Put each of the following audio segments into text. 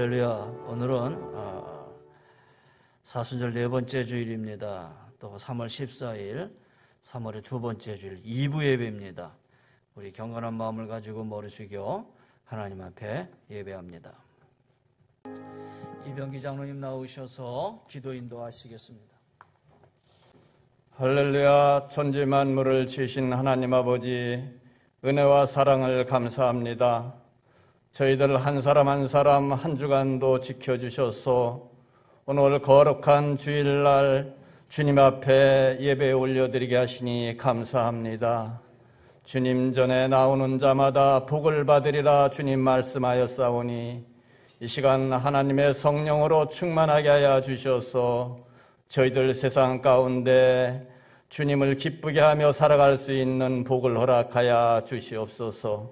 할렐루야. 오늘은 사순절 네 번째 주일입니다. 또 3월 14일 3월의 두 번째 주일 2부 예배입니다. 우리 경건한 마음을 가지고 머리 숙여 하나님 앞에 예배합니다. 이병기 장로님 나오셔서 기도 인도하시겠습니다. 할렐루야. 천지 만물을 지으신 하나님 아버지, 은혜와 사랑을 감사합니다. 저희들 한 사람 한 사람 한 주간도 지켜주셔서 오늘 거룩한 주일날 주님 앞에 예배 올려드리게 하시니 감사합니다. 주님 전에 나오는 자마다 복을 받으리라 주님 말씀하였사오니 이 시간 하나님의 성령으로 충만하게 하여 주셔서 저희들 세상 가운데 주님을 기쁘게 하며 살아갈 수 있는 복을 허락하여 주시옵소서.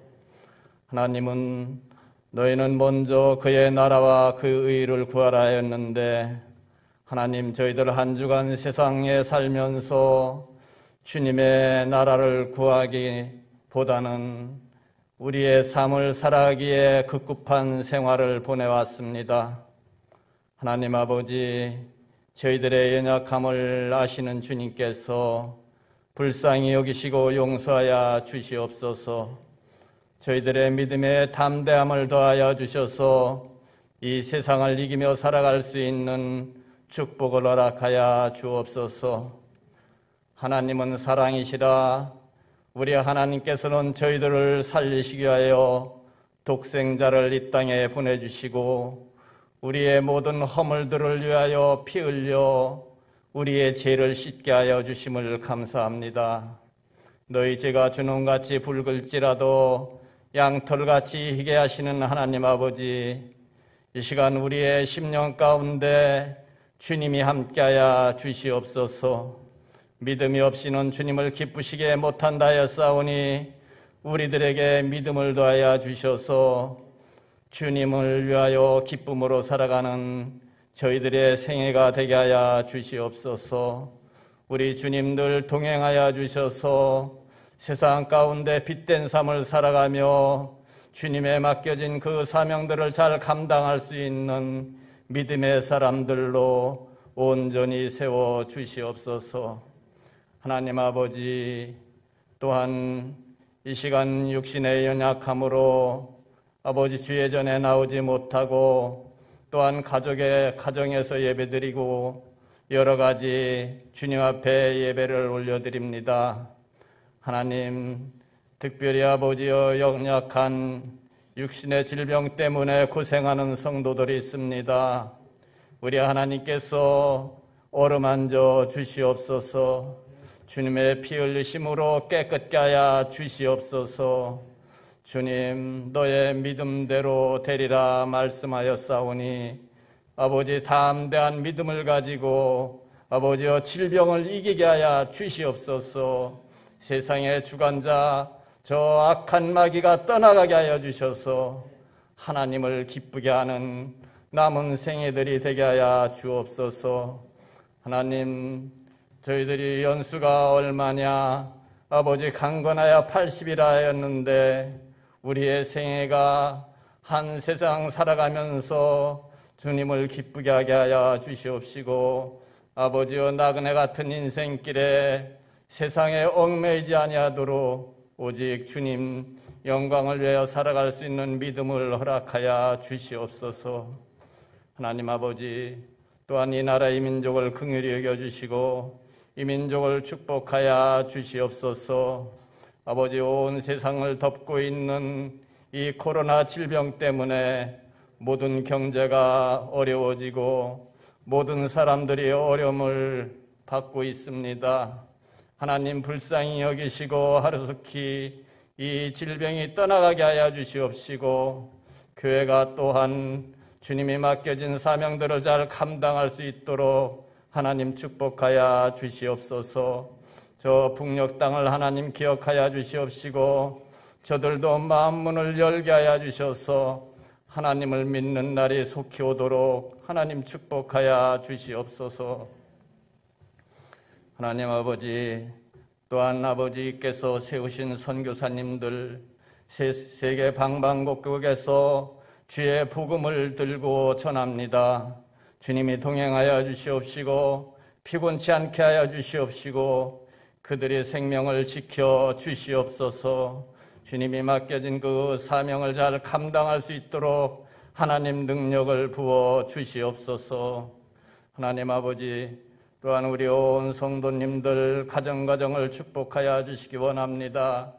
하나님은 너희는 먼저 그의 나라와 그 의를 구하라 하였는데, 하나님 저희들 한 주간 세상에 살면서 주님의 나라를 구하기보다는 우리의 삶을 살아가기에 급급한 생활을 보내왔습니다. 하나님 아버지, 저희들의 연약함을 아시는 주님께서 불쌍히 여기시고 용서하여 주시옵소서. 저희들의 믿음에 담대함을 더하여 주셔서 이 세상을 이기며 살아갈 수 있는 축복을 허락하여 주옵소서. 하나님은 사랑이시라. 우리 하나님께서는 저희들을 살리시기 위하여 독생자를 이 땅에 보내주시고 우리의 모든 허물들을 위하여 피 흘려 우리의 죄를 씻게 하여 주심을 감사합니다. 너희 죄가 주홍같이 붉을지라도 양털같이 희게 하시는 하나님 아버지, 이 시간 우리의 심령 가운데 주님이 함께하여 주시옵소서. 믿음이 없이는 주님을 기쁘시게 못한다 하였사오니 우리들에게 믿음을 더하여 주셔서 주님을 위하여 기쁨으로 살아가는 저희들의 생애가 되게 하여 주시옵소서. 우리 주님들 동행하여 주셔서 세상 가운데 빛된 삶을 살아가며 주님에 맡겨진 그 사명들을 잘 감당할 수 있는 믿음의 사람들로 온전히 세워 주시옵소서. 하나님 아버지, 또한 이 시간 육신의 연약함으로 아버지 주의 전에 나오지 못하고 또한 가정에서 예배드리고 여러 가지 주님 앞에 예배를 올려드립니다. 하나님, 특별히 아버지여 연약한 육신의 질병 때문에 고생하는 성도들이 있습니다. 우리 하나님께서 어루만져 주시옵소서. 주님의 피 흘리심으로 깨끗게 하여 주시옵소서. 주님, 너의 믿음대로 되리라 말씀하였사오니 아버지 담대한 믿음을 가지고 아버지여 질병을 이기게 하여 주시옵소서. 세상의 주관자 저 악한 마귀가 떠나가게 하여 주셔서 하나님을 기쁘게 하는 남은 생애들이 되게 하여 주옵소서. 하나님, 저희들이 연수가 얼마냐, 아버지 강건하여 80이라 하였는데 우리의 생애가 한 세상 살아가면서 주님을 기쁘게 하게 하여 주시옵시고 아버지여 나그네 같은 인생길에 세상에 얽매이지 아니하도록 오직 주님 영광을 위하여 살아갈 수 있는 믿음을 허락하여 주시옵소서. 하나님 아버지, 또한 이 나라 이 민족을 긍휼히 여겨주시고 이 민족을 축복하여 주시옵소서. 아버지, 온 세상을 덮고 있는 이 코로나 질병 때문에 모든 경제가 어려워지고 모든 사람들이 어려움을 받고 있습니다. 하나님 불쌍히 여기시고 하루속히 이 질병이 떠나가게 하여 주시옵시고 교회가 또한 주님이 맡겨진 사명들을 잘 감당할 수 있도록 하나님 축복하여 주시옵소서. 저 북녘 땅을 하나님 기억하여 주시옵시고 저들도 마음문을 열게 하여 주셔서 하나님을 믿는 날이 속히 오도록 하나님 축복하여 주시옵소서. 하나님 아버지, 또한 아버지께서 세우신 선교사님들 세계 방방곡곡에서 주의 복음을 들고 전합니다. 주님이 동행하여 주시옵시고 피곤치 않게 하여 주시옵시고 그들의 생명을 지켜 주시옵소서. 주님이 맡겨진 그 사명을 잘 감당할 수 있도록 하나님 능력을 부어 주시옵소서. 하나님 아버지, 또한 우리 온 성도님들 가정을 축복하여 주시기 원합니다.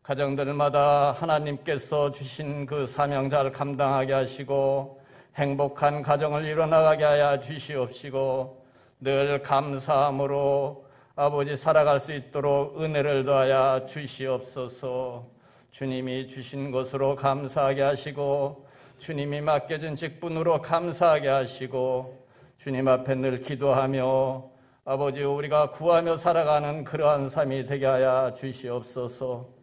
가정들마다 하나님께서 주신 그 사명 잘 감당하게 하시고 행복한 가정을 이뤄나가게 하여 주시옵시고 늘 감사함으로 아버지 살아갈 수 있도록 은혜를 더하여 주시옵소서. 주님이 주신 것으로 감사하게 하시고 주님이 맡겨준 직분으로 감사하게 하시고 주님 앞에 늘 기도하며 아버지 우리가 구하며 살아가는 그러한 삶이 되게 하여 주시옵소서.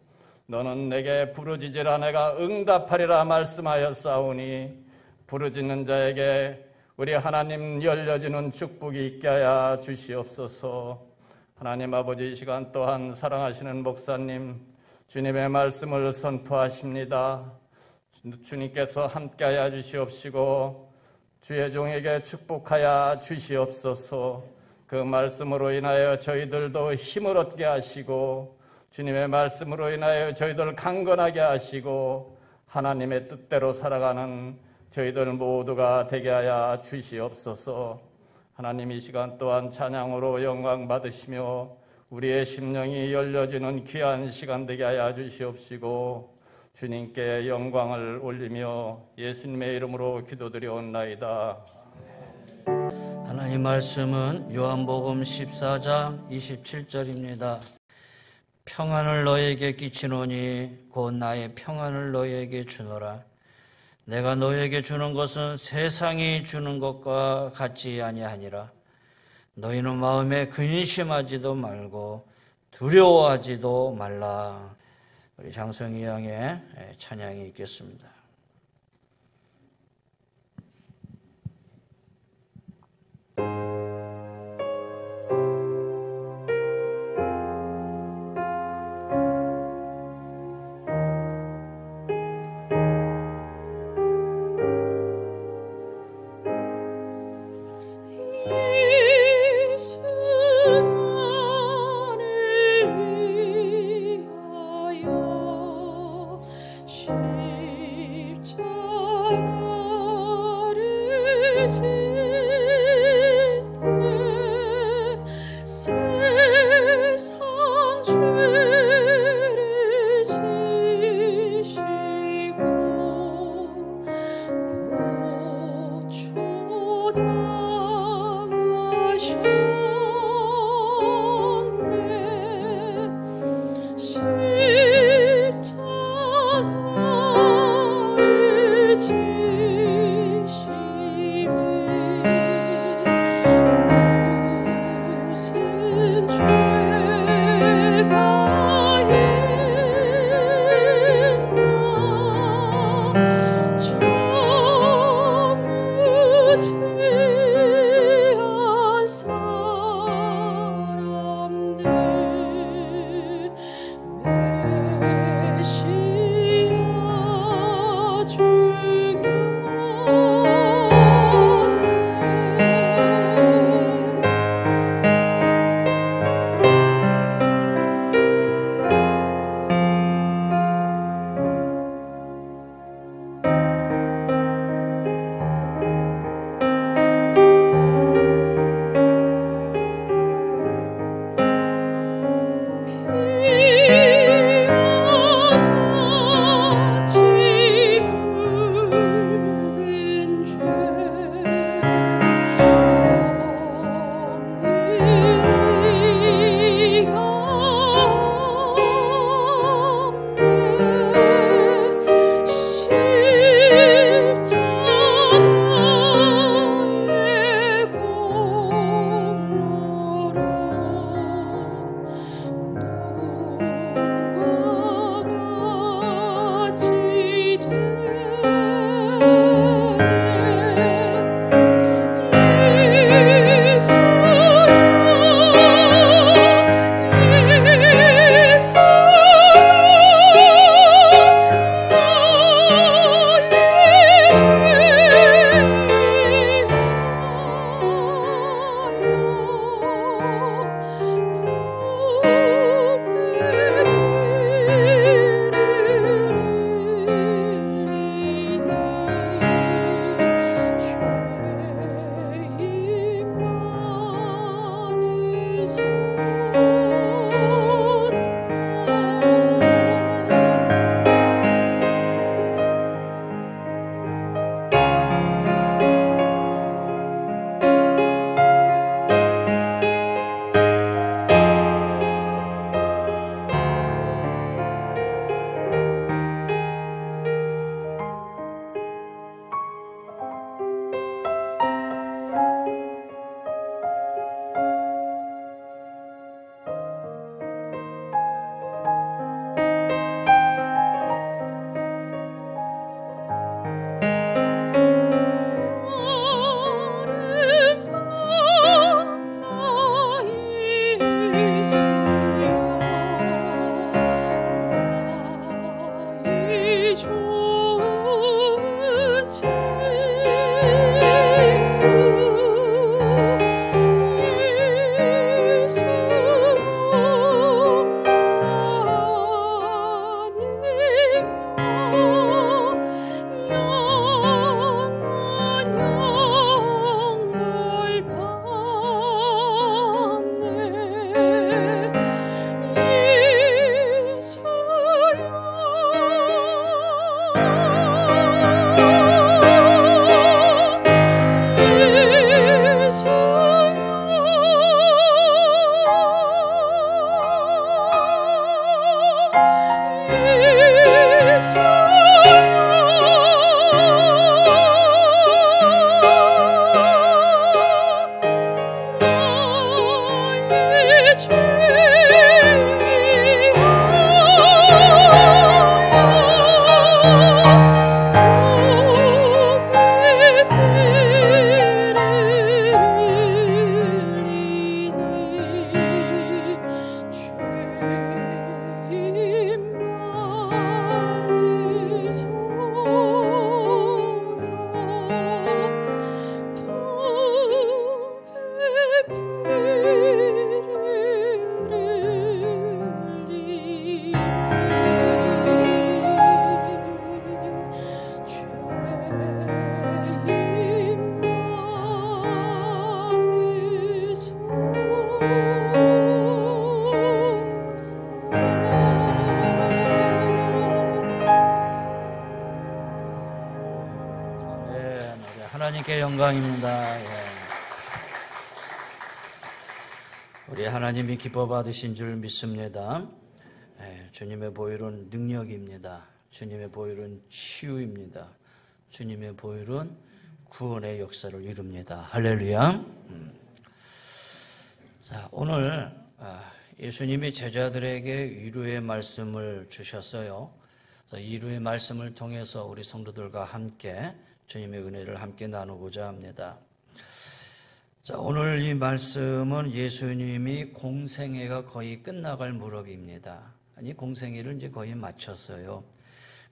너는 내게 부르짖으라 내가 응답하리라 말씀하였사오니 부르짖는 자에게 우리 하나님 열려지는 축복이 있게 하여 주시옵소서. 하나님 아버지, 이 시간 또한 사랑하시는 목사님 주님의 말씀을 선포하십니다. 주님께서 함께하여 주시옵시고 주의 종에게 축복하여 주시옵소서. 그 말씀으로 인하여 저희들도 힘을 얻게 하시고 주님의 말씀으로 인하여 저희들 강건하게 하시고 하나님의 뜻대로 살아가는 저희들 모두가 되게 하여 주시옵소서. 하나님, 이 시간 또한 찬양으로 영광 받으시며 우리의 심령이 열려지는 귀한 시간 되게 하여 주시옵시고 주님께 영광을 올리며 예수님의 이름으로 기도드려옵나이다. 하나님 말씀은 요한복음 14장 27절입니다. 평안을 너에게 끼치노니 곧 나의 평안을 너에게 주노라. 내가 너에게 주는 것은 세상이 주는 것과 같지 아니하니라. 너희는 마음에 근심하지도 말고 두려워하지도 말라. 우리 장성희 양의 찬양이 있겠습니다. 사 하나님께 영광입니다. 예. 우리 하나님이 기뻐 받으신 줄 믿습니다. 예, 주님의 보혈은 능력입니다. 주님의 보혈은 치유입니다. 주님의 보혈은 구원의 역사를 이룹니다. 할렐루야. 자, 오늘 예수님이 제자들에게 위로의 말씀을 주셨어요. 위로의 말씀을 통해서 우리 성도들과 함께 주님의 은혜를 함께 나누고자 합니다. 자, 오늘 이 말씀은 예수님이 공생애가 거의 끝나갈 무렵입니다. 아니, 공생애를 이제 거의 마쳤어요.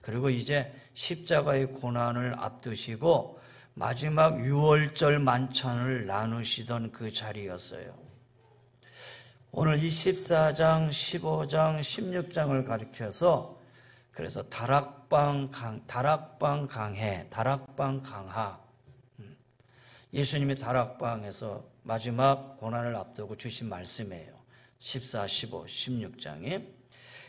그리고 이제 십자가의 고난을 앞두시고 마지막 유월절 만찬을 나누시던 그 자리였어요. 오늘 이 14장, 15장, 16장을 가리켜서 그래서 다락방 강하. 예수님이 다락방에서 마지막 고난을 앞두고 주신 말씀이에요. 14, 15, 16장이.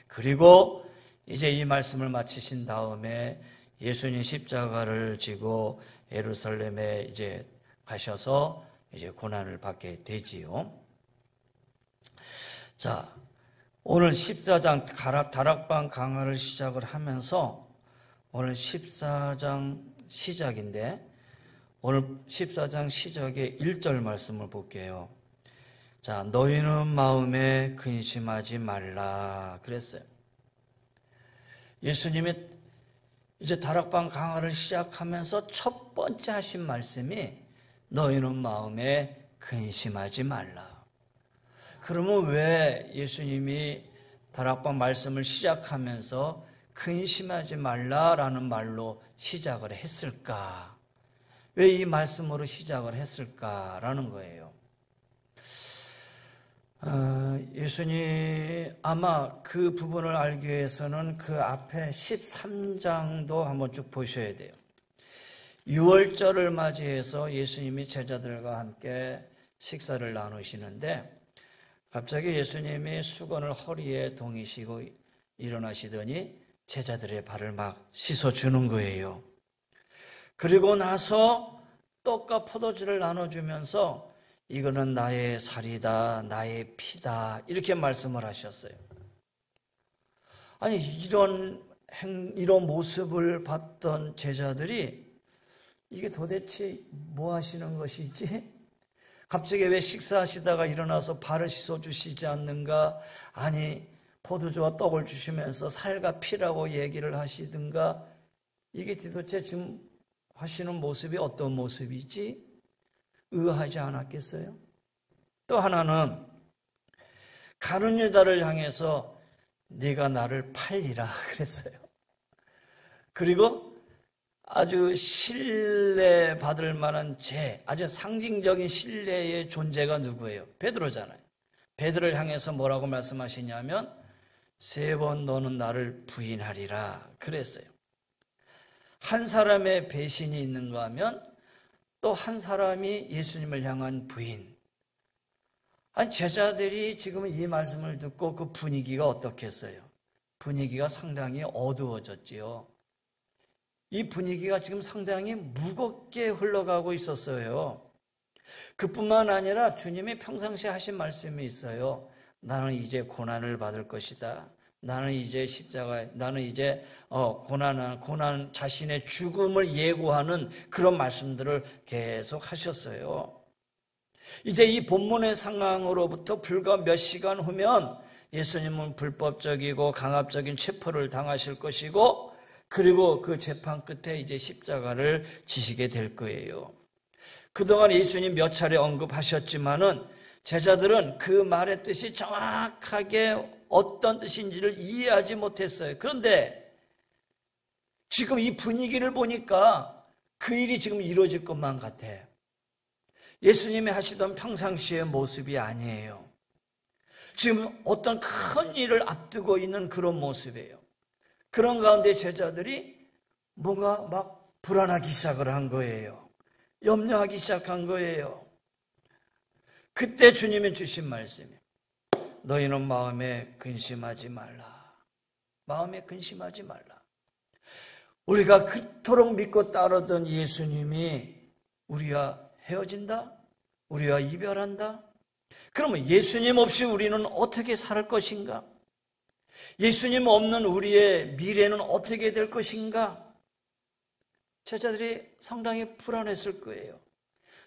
그리고 이제 이 말씀을 마치신 다음에 예수님 십자가를 지고 예루살렘에 이제 가셔서 이제 고난을 받게 되지요. 자, 오늘 14장 다락방 강화를 시작을 하면서 오늘 14장 시작인데 오늘 14장 시작의 1절 말씀을 볼게요. 자, 너희는 마음에 근심하지 말라 그랬어요. 예수님이 이제 다락방 강화를 시작하면서 첫 번째 하신 말씀이 너희는 마음에 근심하지 말라. 그러면 왜 예수님이 다락방 말씀을 시작하면서 근심하지 말라라는 말로 시작을 했을까? 왜 이 말씀으로 시작을 했을까라는 거예요. 예수님 아마 그 부분을 알기 위해서는 그 앞에 13장도 한번 쭉 보셔야 돼요. 유월절을 맞이해서 예수님이 제자들과 함께 식사를 나누시는데 갑자기 예수님이 수건을 허리에 동이시고 일어나시더니 제자들의 발을 막 씻어주는 거예요. 그리고 나서 떡과 포도주를 나눠주면서 이거는 나의 살이다, 나의 피다 이렇게 말씀을 하셨어요. 아니 이런 모습을 봤던 제자들이 이게 도대체 뭐 하시는 것이지? 갑자기 왜 식사하시다가 일어나서 발을 씻어주시지 않는가? 아니 포도주와 떡을 주시면서 살과 피라고 얘기를 하시든가 이게 도대체 지금 하시는 모습이 어떤 모습이지? 의아하지 않았겠어요? 또 하나는 가룟 유다를 향해서 네가 나를 팔리라 그랬어요. 그리고 아주 신뢰받을 만한 아주 상징적인 신뢰의 존재가 누구예요? 베드로잖아요. 베드로를 향해서 뭐라고 말씀하시냐면 3번 너는 나를 부인하리라 그랬어요. 한 사람의 배신이 있는가 하면 또 한 사람이 예수님을 향한 부인. 아니 제자들이 지금 이 말씀을 듣고 그 분위기가 어떻겠어요? 분위기가 상당히 어두워졌지요. 이 분위기가 지금 상당히 무겁게 흘러가고 있었어요. 그뿐만 아니라 주님이 평상시에 하신 말씀이 있어요. 나는 이제 고난을 받을 것이다. 나는 이제 나는 이제 고난 자신의 죽음을 예고하는 그런 말씀들을 계속 하셨어요. 이제 이 본문의 상황으로부터 불과 몇 시간 후면 예수님은 불법적이고 강압적인 체포를 당하실 것이고 그리고 그 재판 끝에 이제 십자가를 지시게 될 거예요. 그동안 예수님 몇 차례 언급하셨지만은 제자들은 그 말의 뜻이 정확하게 어떤 뜻인지를 이해하지 못했어요. 그런데 지금 이 분위기를 보니까 그 일이 지금 이루어질 것만 같아. 예수님이 하시던 평상시의 모습이 아니에요. 지금 어떤 큰 일을 앞두고 있는 그런 모습이에요. 그런 가운데 제자들이 뭔가 막 불안하기 시작을 한 거예요. 염려하기 시작한 거예요. 그때 주님이 주신 말씀이 너희는 마음에 근심하지 말라. 마음에 근심하지 말라. 우리가 그토록 믿고 따르던 예수님이 우리와 헤어진다? 우리와 이별한다? 그러면 예수님 없이 우리는 어떻게 살 것인가? 예수님 없는 우리의 미래는 어떻게 될 것인가? 제자들이 상당히 불안했을 거예요.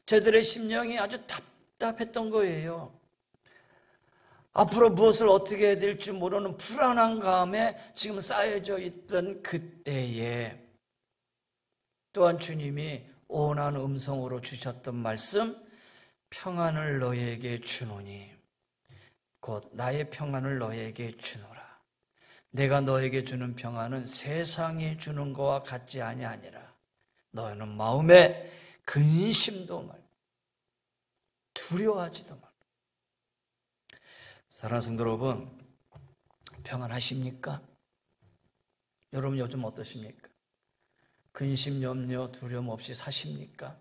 제자들의 심령이 아주 답답했던 거예요. 앞으로 무엇을 어떻게 해야 될지 모르는 불안한 감에 지금 쌓여져 있던 그때에 또한 주님이 온한 음성으로 주셨던 말씀, 평안을 너희에게 주노니 곧 나의 평안을 너희에게 주노라. 내가 너에게 주는 평안은 세상이 주는 것과 같지 아니하니라. 너희는 마음에 근심도 말고 두려워하지도 말고. 사랑하는 성도 여러분, 평안하십니까? 여러분 요즘 어떠십니까? 근심, 염려, 두려움 없이 사십니까?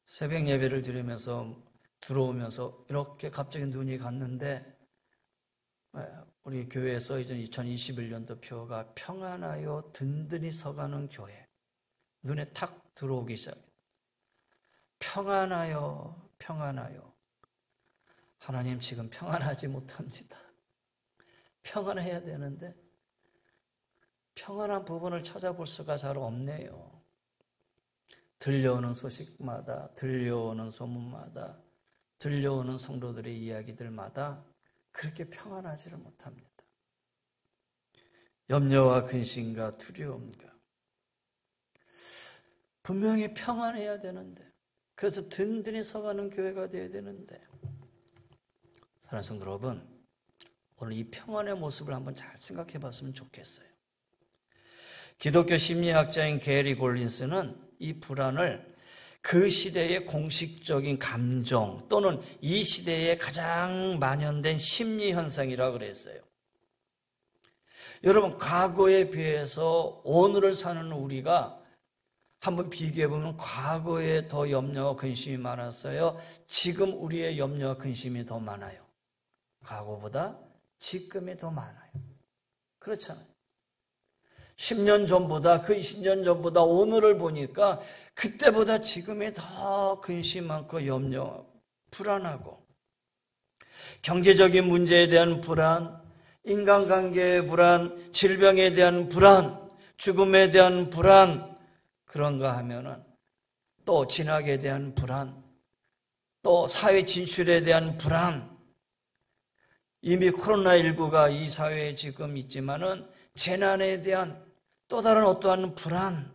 새벽 예배를 드리면서 들어오면서 이렇게 갑자기 눈이 갔는데 우리 교회에서 이제 2021년도 표가 평안하여 든든히 서가는 교회. 눈에 탁 들어오기 시작해요. 평안하여, 평안하여. 하나님 지금 평안하지 못합니다. 평안해야 되는데 평안한 부분을 찾아볼 수가 잘 없네요. 들려오는 소식마다, 들려오는 소문마다, 들려오는 성도들의 이야기들마다 그렇게 평안하지를 못합니다. 염려와 근심과 두려움과 분명히 평안해야 되는데, 그래서 든든히 서가는 교회가 되어야 되는데, 사랑하는 성도 여러분, 오늘 이 평안의 모습을 한번 잘 생각해 봤으면 좋겠어요. 기독교 심리학자인 게리 골린스는 이 불안을 그 시대의 공식적인 감정 또는 이 시대에 가장 만연된 심리 현상이라고 그랬어요. 여러분, 과거에 비해서 오늘을 사는 우리가 한번 비교해보면 과거에 더 염려와 근심이 많았어요? 지금 우리의 염려와 근심이 더 많아요? 과거보다 지금이 더 많아요. 그렇잖아요. 10년 전보다, 그 20년 전보다 오늘을 보니까 그때보다 지금이 더 근심 많고 염려, 불안하고, 경제적인 문제에 대한 불안, 인간관계의 불안, 질병에 대한 불안, 죽음에 대한 불안, 그런가 하면은 또 진학에 대한 불안, 또 사회 진출에 대한 불안, 이미 코로나19가 이 사회에 지금 있지만은 재난에 대한 또 다른 어떠한 불안,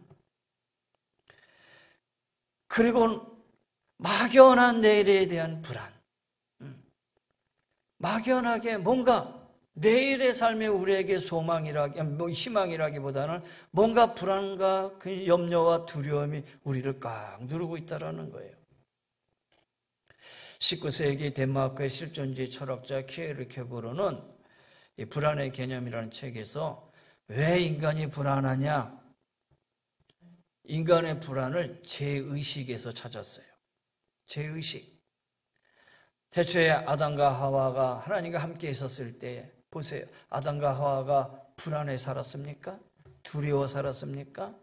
그리고 막연한 내일에 대한 불안, 막연하게 뭔가 내일의 삶에 우리에게 희망이라기보다는 뭔가 불안과 그 염려와 두려움이 우리를 꽉 누르고 있다는 거예요. 19세기 덴마크의 실존주의 철학자 키에르케고르는 이 불안의 개념이라는 책에서 왜 인간이 불안하냐? 인간의 불안을 죄의식에서 찾았어요. 죄의식. 태초에 아담과 하와가 하나님과 함께 있었을 때 보세요. 아담과 하와가 불안해 살았습니까? 두려워 살았습니까?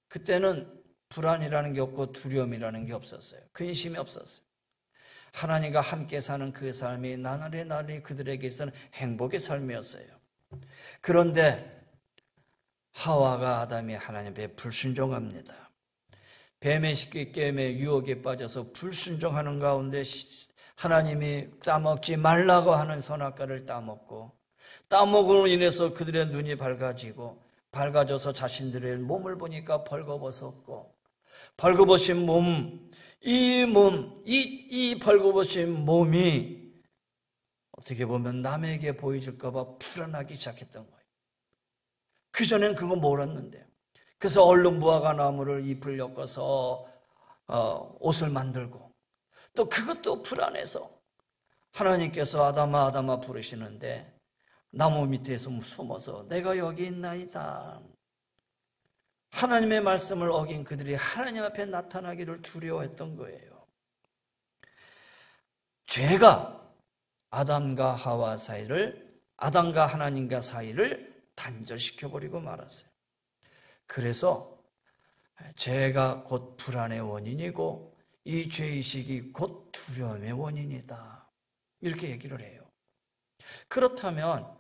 그때는 불안이라는 게 없고 두려움이라는 게 없었어요. 근심이 없었어요. 하나님과 함께 사는 그 삶이 나날이 그들에게서는 행복의 삶이었어요. 그런데 하와가 아담이 하나님 앞에 불순종합니다. 뱀의 식기게임에 유혹에 빠져서 불순종하는 가운데 하나님이 따먹지 말라고 하는 선악과를 따먹고, 따먹음으로 인해서 그들의 눈이 밝아져서 자신들의 몸을 보니까 벌거벗었고, 벌거벗은 몸, 이 벌거벗은 몸이 어떻게 보면 남에게 보여질까 봐 불안하기 시작했던 거예요. 그전엔 그거 몰랐는데. 그래서 얼른 무화과 나무를 잎을 엮어서 옷을 만들고, 또 그것도 불안해서 하나님께서 아담아 부르시는데 나무 밑에서 숨어서 내가 여기 있나이다. 하나님의 말씀을 어긴 그들이 하나님 앞에 나타나기를 두려워했던 거예요. 죄가 아담과 하나님과 사이를 단절시켜버리고 말았어요. 그래서 죄가 곧 불안의 원인이고 이 죄의식이 곧 두려움의 원인이다. 이렇게 얘기를 해요. 그렇다면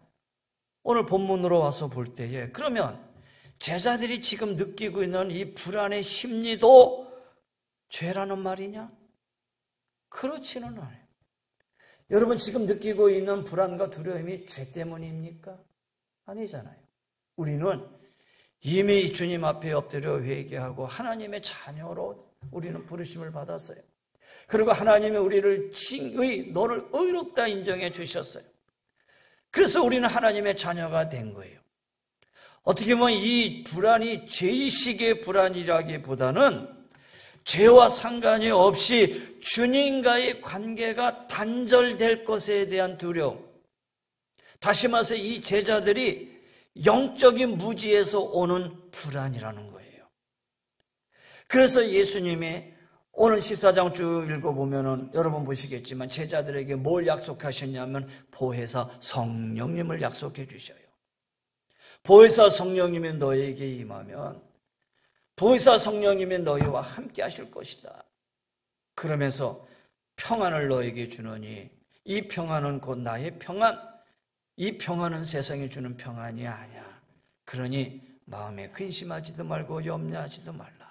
오늘 본문으로 와서 볼 때에 그러면 제자들이 지금 느끼고 있는 이 불안의 심리도 죄라는 말이냐? 그렇지는 않아요. 여러분 지금 느끼고 있는 불안과 두려움이 죄 때문입니까? 아니잖아요. 우리는 이미 주님 앞에 엎드려 회개하고 하나님의 자녀로 우리는 부르심을 받았어요. 그리고 하나님이 우리를 너를 의롭다 인정해 주셨어요. 그래서 우리는 하나님의 자녀가 된 거예요. 어떻게 보면 이 불안이 죄의식의 불안이라기보다는 죄와 상관이 없이 주님과의 관계가 단절될 것에 대한 두려움. 다시 말해서 이 제자들이 영적인 무지에서 오는 불안이라는 거예요. 그래서 예수님이 오늘 14장 쭉 읽어보면 여러분 보시겠지만 제자들에게 뭘 약속하셨냐면 보혜사 성령님을 약속해 주셔요. 보혜사 성령님이 너에게 임하면 보혜사 성령님이 너희와 함께 하실 것이다. 그러면서 평안을 너에게 주노니 이 평안은 곧 나의 평안, 이 평안은 세상이 주는 평안이 아니야. 그러니 마음에 근심하지도 말고 염려하지도 말라.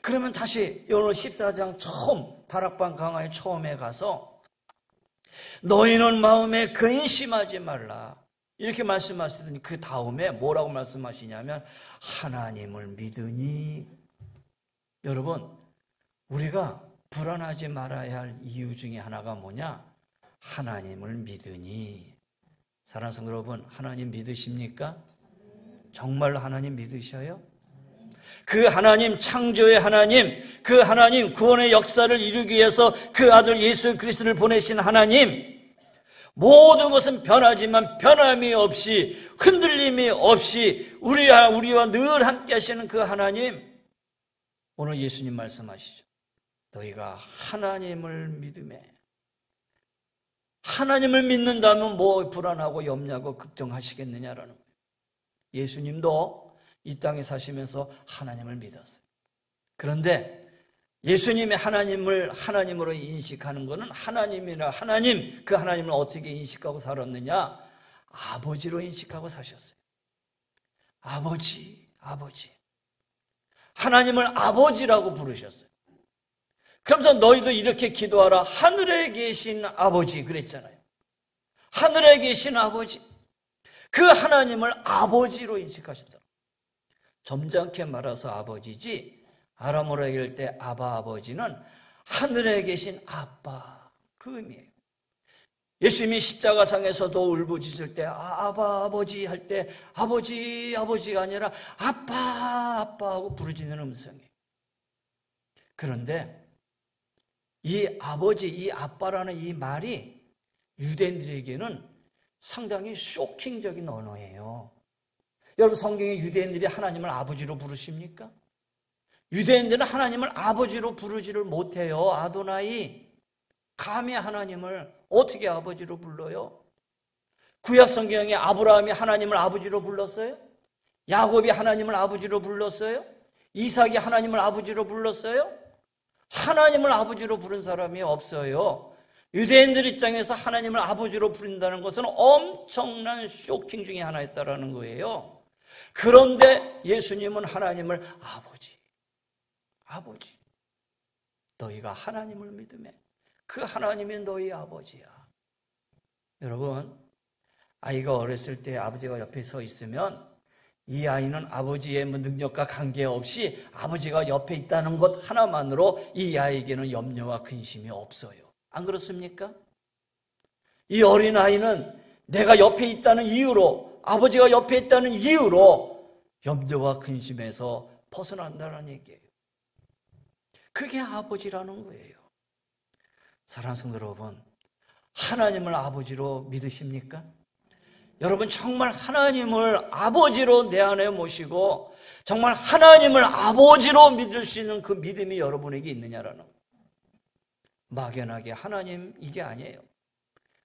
그러면 다시 오늘 14장 처음 다락방 강화의 처음에 가서 너희는 마음에 근심하지 말라. 이렇게 말씀하시더니 그 다음에 뭐라고 말씀하시냐면 하나님을 믿으니. 여러분 우리가 불안하지 말아야 할 이유 중에 하나가 뭐냐? 하나님을 믿으니. 사랑하는 성도 여러분, 하나님 믿으십니까? 정말로 하나님 믿으셔요? 그 하나님, 창조의 하나님, 그 하나님 구원의 역사를 이루기 위해서 그 아들 예수 그리스도를 보내신 하나님, 모든 것은 변하지만 변함이 없이 흔들림이 없이 우리와 늘 함께 하시는 그 하나님, 오늘 예수님 말씀하시죠. 너희가 하나님을 믿음에, 하나님을 믿는다면 뭐 불안하고 염려하고 걱정하시겠느냐라는 거예요. 예수님도 이 땅에 사시면서 하나님을 믿었어요. 그런데 예수님이 하나님을 하나님으로 인식하는 것은 하나님이나 하나님, 그 하나님을 어떻게 인식하고 살았느냐? 아버지로 인식하고 사셨어요. 아버지. 하나님을 아버지라고 부르셨어요. 그러면서 너희도 이렇게 기도하라. 하늘에 계신 아버지 그랬잖아요. 하늘에 계신 아버지. 그 하나님을 아버지로 인식하셨다. 점잖게 말해서 아버지지, 아람어로 얘기할 때 아바 아버지는 하늘에 계신 아빠, 그 의미예요. 예수님이 십자가상에서도 울부짖을 때 아바 아버지 할 때 아버지가 아니라 아빠 하고 부르짖는 음성이에요. 그런데 이 아버지, 이 아빠라는 이 말이 유대인들에게는 상당히 쇼킹적인 언어예요. 여러분 성경에 유대인들이 하나님을 아버지로 부르십니까? 유대인들은 하나님을 아버지로 부르지를 못해요. 아도나이. 감히 하나님을 어떻게 아버지로 불러요? 구약 성경에 아브라함이 하나님을 아버지로 불렀어요? 야곱이 하나님을 아버지로 불렀어요? 이삭이 하나님을 아버지로 불렀어요? 하나님을 아버지로 부른 사람이 없어요. 유대인들 입장에서 하나님을 아버지로 부른다는 것은 엄청난 쇼킹 중에 하나였다라는 거예요. 그런데 예수님은 하나님을 아버지. 너희가 하나님을 믿으면 그 하나님이 너희 아버지야. 여러분, 아이가 어렸을 때 아버지가 옆에 서 있으면 이 아이는 아버지의 능력과 관계없이 아버지가 옆에 있다는 것 하나만으로 이 아이에게는 염려와 근심이 없어요. 안 그렇습니까? 이 어린아이는 내가 옆에 있다는 이유로, 아버지가 옆에 있다는 이유로 염려와 근심에서 벗어난다는 얘기예요. 그게 아버지라는 거예요. 사랑하는 성도 여러분, 하나님을 아버지로 믿으십니까? 여러분 정말 하나님을 아버지로 내 안에 모시고 정말 하나님을 아버지로 믿을 수 있는 그 믿음이 여러분에게 있느냐라는 거예요. 막연하게 하나님 이게 아니에요.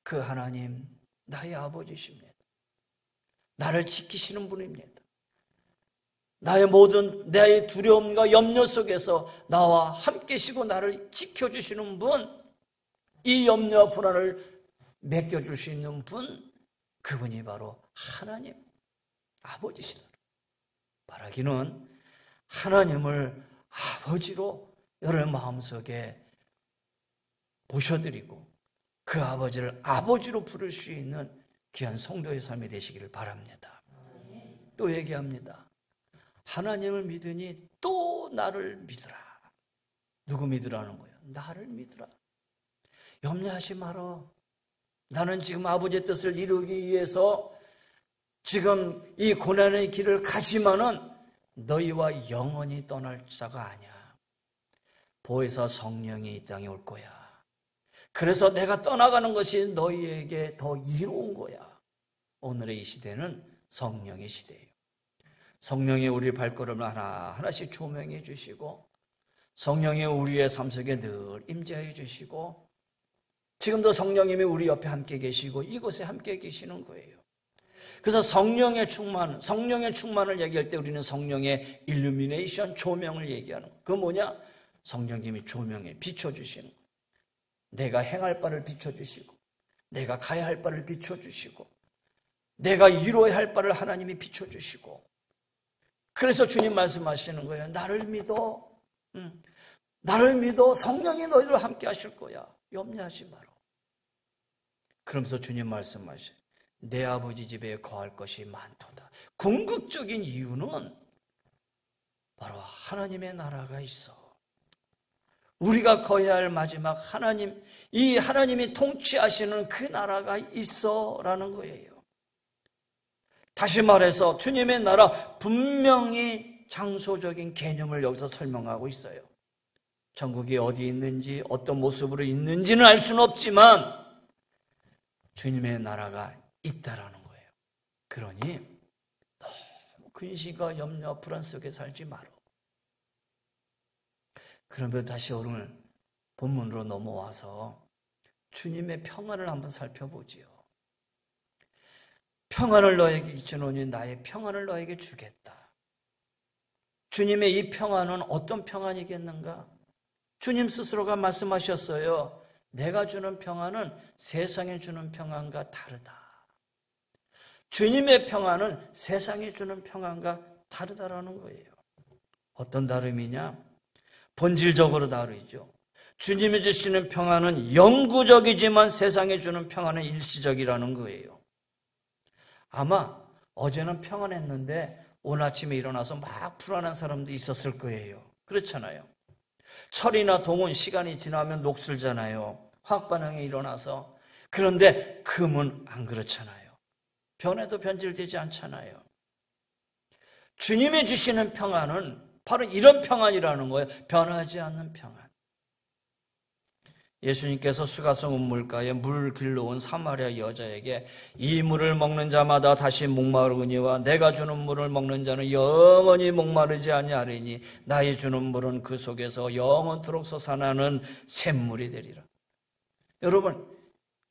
그 하나님 나의 아버지십니다. 나를 지키시는 분입니다. 나의 모든 내 두려움과 염려 속에서 나와 함께 계시고 나를 지켜주시는 분, 이 염려와 불안을 맡겨줄 수 있는 분, 그분이 바로 하나님 아버지시다. 말하기는 하나님을 아버지로 여러분 마음속에 모셔드리고 그 아버지를 아버지로 부를 수 있는 귀한 성도의 삶이 되시기를 바랍니다. 또 얘기합니다. 하나님을 믿으니 또 나를 믿으라. 누구 믿으라는 거예요? 나를 믿으라. 염려하지 마라. 나는 지금 아버지의 뜻을 이루기 위해서 지금 이 고난의 길을 가지만은 너희와 영원히 떠날 자가 아니야. 보혜사 성령이 이 땅에 올 거야. 그래서 내가 떠나가는 것이 너희에게 더 이로운 거야. 오늘의 이 시대는 성령의 시대예요. 성령이 우리 발걸음을 하나하나씩 조명해 주시고 성령이 우리의 삶 속에 늘 임재해 주시고 지금도 성령님이 우리 옆에 함께 계시고 이곳에 함께 계시는 거예요. 그래서 성령의 충만을 얘기할 때 우리는 성령의 일루미네이션, 조명을 얘기하는 거예요. 그건 뭐냐? 성령님이 조명해 비춰주시는 거예요. 내가 행할 바를 비춰주시고 내가 가야 할 바를 비춰주시고 내가 이루어야 할 바를 하나님이 비춰주시고 그래서 주님 말씀하시는 거예요. 나를 믿어. 나를 믿어. 성령이 너희를 함께 하실 거야. 염려하지 마라. 그러면서 주님 말씀하셔요. 내 아버지 집에 거할 것이 많도다. 궁극적인 이유는 바로 하나님의 나라가 있어. 우리가 거해야 할 마지막 하나님, 이 하나님이 통치하시는 그 나라가 있어라는 거예요. 다시 말해서 주님의 나라, 분명히 장소적인 개념을 여기서 설명하고 있어요. 천국이 어디 있는지 어떤 모습으로 있는지는 알 수는 없지만 주님의 나라가 있다라는 거예요. 그러니 너무 근심과 염려, 불안 속에 살지 마라. 그러면 다시 오늘 본문으로 넘어와서 주님의 평안을 한번 살펴보지요. 평안을 너에게 주노니 나의 평안을 너에게 주겠다. 주님의 이 평안은 어떤 평안이겠는가? 주님 스스로가 말씀하셨어요. 내가 주는 평안은 세상에 주는 평안과 다르다. 주님의 평안은 세상에 주는 평안과 다르다라는 거예요. 어떤 다름이냐? 본질적으로 다르죠. 주님이 주시는 평안은 영구적이지만 세상에 주는 평안은 일시적이라는 거예요. 아마 어제는 평안했는데 오늘 아침에 일어나서 막 불안한 사람도 있었을 거예요. 그렇잖아요. 철이나 동은 시간이 지나면 녹슬잖아요. 화학반응이 일어나서. 그런데 금은 안 그렇잖아요. 변해도 변질되지 않잖아요. 주님이 주시는 평안은 바로 이런 평안이라는 거예요. 변하지 않는 평안. 예수님께서 수가성 운물가에 물 길러 온 사마리아 여자에게 이 물을 먹는 자마다 다시 목마르거니와 내가 주는 물을 먹는 자는 영원히 목마르지 아니하리니 나의 주는 물은 그 속에서 영원토록 솟아나는 샘물이 되리라. 여러분,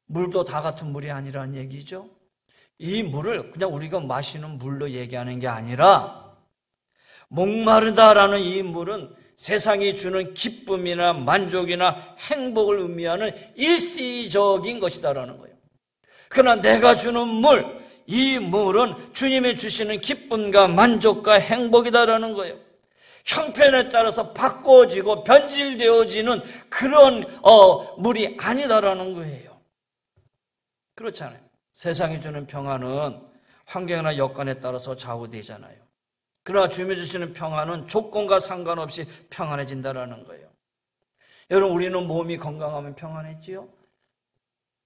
물도 다 같은 물이 아니라는 얘기죠. 이 물을 그냥 우리가 마시는 물로 얘기하는 게 아니라 목마르다라는 이 물은 세상이 주는 기쁨이나 만족이나 행복을 의미하는 일시적인 것이다라는 거예요. 그러나 내가 주는 물, 이 물은 주님이 주시는 기쁨과 만족과 행복이다라는 거예요. 형편에 따라서 바꿔지고 변질되어지는 그런 물이 아니다라는 거예요. 그렇잖아요. 세상이 주는 평안은 환경이나 여건에 따라서 좌우되잖아요. 그러나 주님이 주시는 평안은 조건과 상관없이 평안해진다라는 거예요. 여러분, 우리는 몸이 건강하면 평안해지요?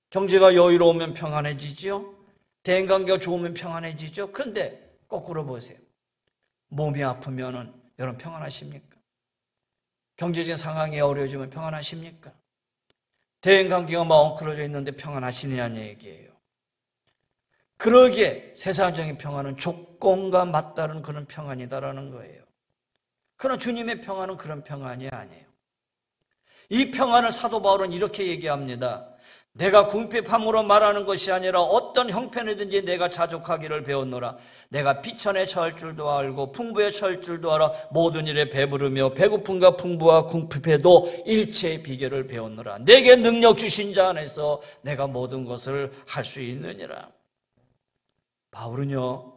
경제가 여유로우면 평안해지죠? 대인관계가 좋으면 평안해지죠? 그런데 거꾸로 보세요. 몸이 아프면은 여러분 평안하십니까? 경제적인 상황이 어려워지면 평안하십니까? 대인관계가 막 엉클어져 있는데 평안하시느냐는 얘기예요. 그러기에 세상적인 평안은 조건과 맞다른 그런 평안이다라는 거예요. 그러나 주님의 평안은 그런 평안이 아니에요. 이 평안을 사도 바울은 이렇게 얘기합니다. 내가 궁핍함으로 말하는 것이 아니라 어떤 형편이든지 내가 자족하기를 배웠노라. 내가 비천에 처할 줄도 알고 풍부에 처할 줄도 알아 모든 일에 배부르며 배고픔과 풍부와 궁핍에도 일체의 비결을 배웠노라. 내게 능력 주신 자 안에서 내가 모든 것을 할 수 있느니라. 바울은요,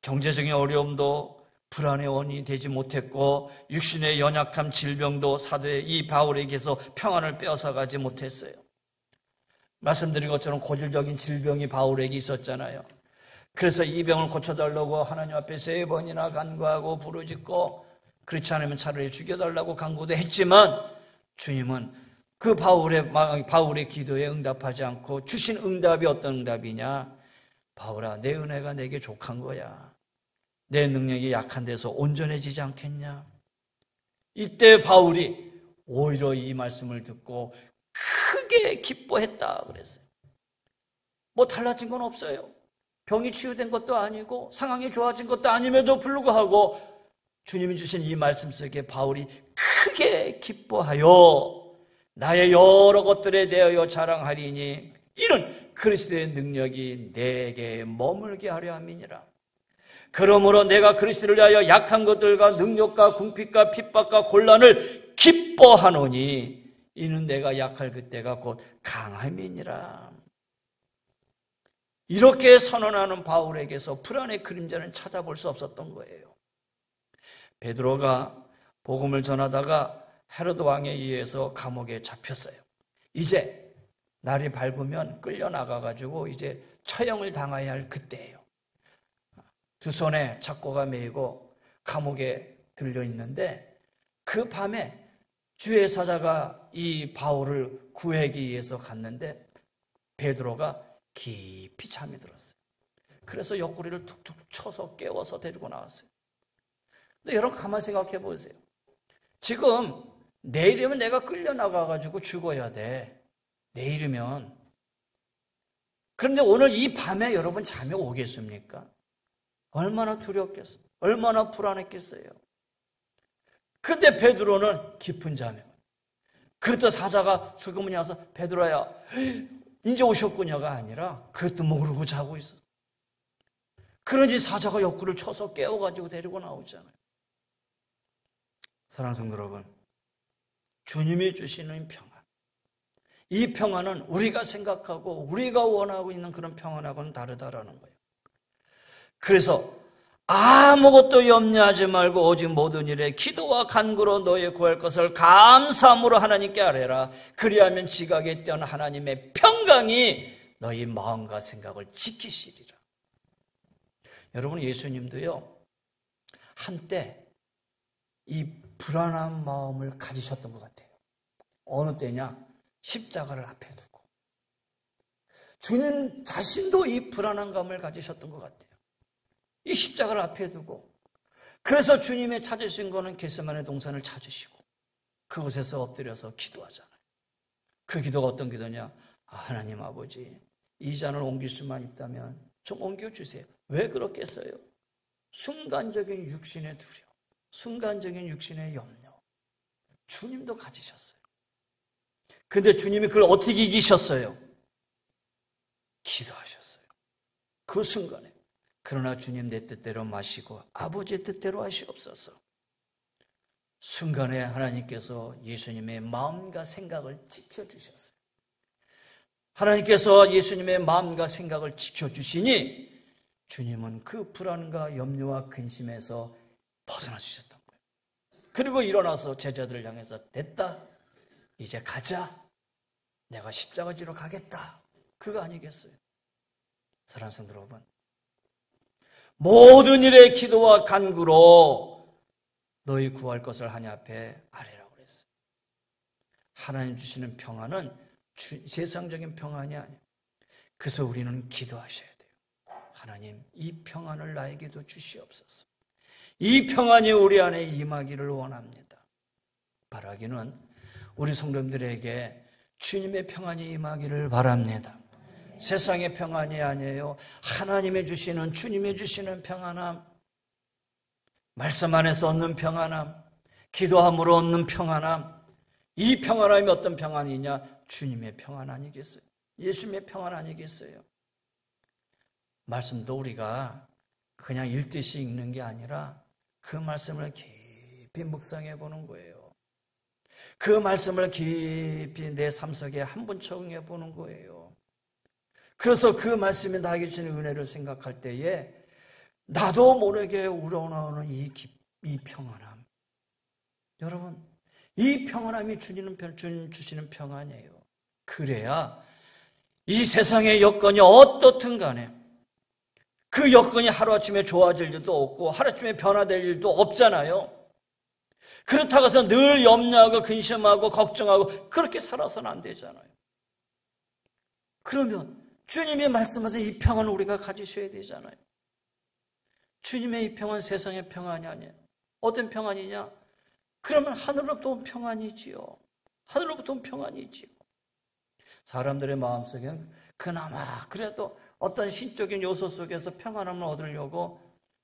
경제적인 어려움도 불안의 원인이 되지 못했고 육신의 연약함, 질병도 사도의 이 바울에게서 평안을 빼앗아가지 못했어요. 말씀드린 것처럼 고질적인 질병이 바울에게 있었잖아요. 그래서 이 병을 고쳐달라고 하나님 앞에 3번이나 간구하고 부르짖고 그렇지 않으면 차라리 죽여달라고 간구도 했지만 주님은 그 바울의 기도에 응답하지 않고 주신 응답이 어떤 응답이냐? 바울아, 내 은혜가 내게 족한 거야. 내 능력이 약한 데서 온전해지지 않겠냐? 이때 바울이 오히려 이 말씀을 듣고 크게 기뻐했다 그랬어요. 뭐 달라진 건 없어요. 병이 치유된 것도 아니고 상황이 좋아진 것도 아님에도 불구하고 주님이 주신 이 말씀 속에 바울이 크게 기뻐하여 나의 여러 것들에 대하여 자랑하리니 이는 그리스도의 능력이 내게 머물게 하려 함이니라. 그러므로 내가 그리스도를 위하여 약한 것들과 능력과 궁핍과 핍박과 곤란을 기뻐하노니 이는 내가 약할 그때가 곧 강함이니라. 이렇게 선언하는 바울에게서 불안의 그림자는 찾아볼 수 없었던 거예요. 베드로가 복음을 전하다가 헤로드 왕에 의해서 감옥에 잡혔어요. 이제 날이 밝으면 끌려나가가지고 이제 처형을 당해야 할 그때예요. 두 손에 착고가 매이고 감옥에 들려있는데 그 밤에 주의 사자가 이 바울을 구하기 위해서 갔는데 베드로가 깊이 잠이 들었어요. 그래서 옆구리를 툭툭 쳐서 깨워서 데리고 나왔어요. 근데 여러분 가만히 생각해 보세요. 지금 내일이면 내가 끌려나가가지고 죽어야 돼. 내일이면. 그런데 오늘 이 밤에 여러분 잠이 오겠습니까? 얼마나 두렵겠어요. 얼마나 불안했겠어요. 그런데 베드로는 깊은 잠에. 그때 사자가 슬그머니 와서 베드로야 이제 오셨구냐가 아니라 그것도 모르고 자고 있어. 그런지 사자가 옆구리를 쳐서 깨워가지고 데리고 나오잖아요. 사랑하는 성도 여러분, 주님이 주시는 평안, 이 평안은 우리가 생각하고 우리가 원하고 있는 그런 평안하고는 다르다라는 거예요. 그래서 아무것도 염려하지 말고 오직 모든 일에 기도와 간구로 너의 구할 것을 감사함으로 하나님께 아뢰라. 그리하면 지각에 뛰어난 하나님의 평강이 너희 마음과 생각을 지키시리라. 여러분, 예수님도요 한때 이 불안한 마음을 가지셨던 것 같아요. 어느 때냐? 십자가를 앞에 두고 주님 자신도 이 불안한 감을 가지셨던 것 같아요. 이 십자가를 앞에 두고. 그래서 주님의 찾으신 거는 겟세마네 동산을 찾으시고 그곳에서 엎드려서 기도하잖아요. 그 기도가 어떤 기도냐? 하나님 아버지, 이 잔을 옮길 수만 있다면 좀 옮겨주세요. 왜 그렇겠어요? 순간적인 육신의 두려움, 순간적인 육신의 염려, 주님도 가지셨어요. 근데 주님이 그걸 어떻게 이기셨어요? 기도하셨어요. 그 순간에. 그러나 주님 내 뜻대로 마시고 아버지의 뜻대로 하시옵소서. 순간에 하나님께서 예수님의 마음과 생각을 지켜주셨어요. 하나님께서 예수님의 마음과 생각을 지켜주시니 주님은 그 불안과 염려와 근심에서 벗어나 주셨던 거예요. 그리고 일어나서 제자들을 향해서 됐다, 이제 가자, 내가 십자가 지러 가겠다, 그거 아니겠어요? 사랑하는 성도 여러분, 모든 일에 기도와 간구로 너희 구할 것을 하나님 앞에 아뢰라고 그랬어요. 하나님 주시는 평안은 세상적인 평안이 아니에요. 그래서 우리는 기도하셔야 돼요. 하나님, 이 평안을 나에게도 주시옵소서. 이 평안이 우리 안에 임하기를 원합니다. 바라기는 우리 성도님들에게 주님의 평안이 임하기를 바랍니다. 세상의 평안이 아니에요. 하나님이 주시는, 주님이 주시는 평안함, 말씀 안에서 얻는 평안함, 기도함으로 얻는 평안함, 이 평안함이 어떤 평안이냐? 주님의 평안 아니겠어요? 예수님의 평안 아니겠어요? 말씀도 우리가 그냥 읽듯이 읽는 게 아니라 그 말씀을 깊이 묵상해 보는 거예요. 그 말씀을 깊이 내 삶 속에 한 번 적용해 보는 거예요. 그래서 그 말씀이 나에게 주는 은혜를 생각할 때에 나도 모르게 우러나오는 이 평안함. 여러분, 이 평안함이 주시는 평안이에요. 그래야 이 세상의 여건이 어떻든 간에 그 여건이 하루아침에 좋아질 일도 없고 하루아침에 변화될 일도 없잖아요. 그렇다고 해서 늘 염려하고 근심하고 걱정하고 그렇게 살아서는 안 되잖아요. 그러면 주님이 말씀하신 이 평안을 우리가 가지셔야 되잖아요. 주님의 이 평안 세상의 평안이 아니에요. 어떤 평안이냐? 그러면 하늘로부터 온 평안이지요. 하늘로부터 온 평안이지요. 사람들의 마음속에는 그나마 그래도 어떤 신적인 요소 속에서 평안함을 얻으려고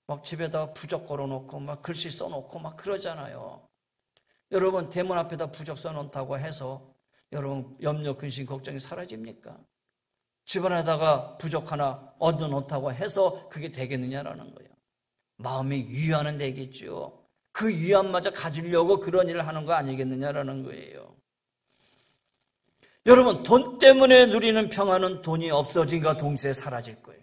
막 집에다가 부적 걸어놓고 막 글씨 써놓고 막 그러잖아요. 여러분 대문 앞에다 부적 써놓다고 해서 여러분 염려, 근심, 걱정이 사라집니까? 집안에다가 부적 하나 얻어놓다고 해서 그게 되겠느냐라는 거예요. 마음이 위안은 되겠죠. 그 위안마저 가지려고 그런 일을 하는 거 아니겠느냐라는 거예요. 여러분 돈 때문에 누리는 평안은 돈이 없어진과 동시에 사라질 거예요.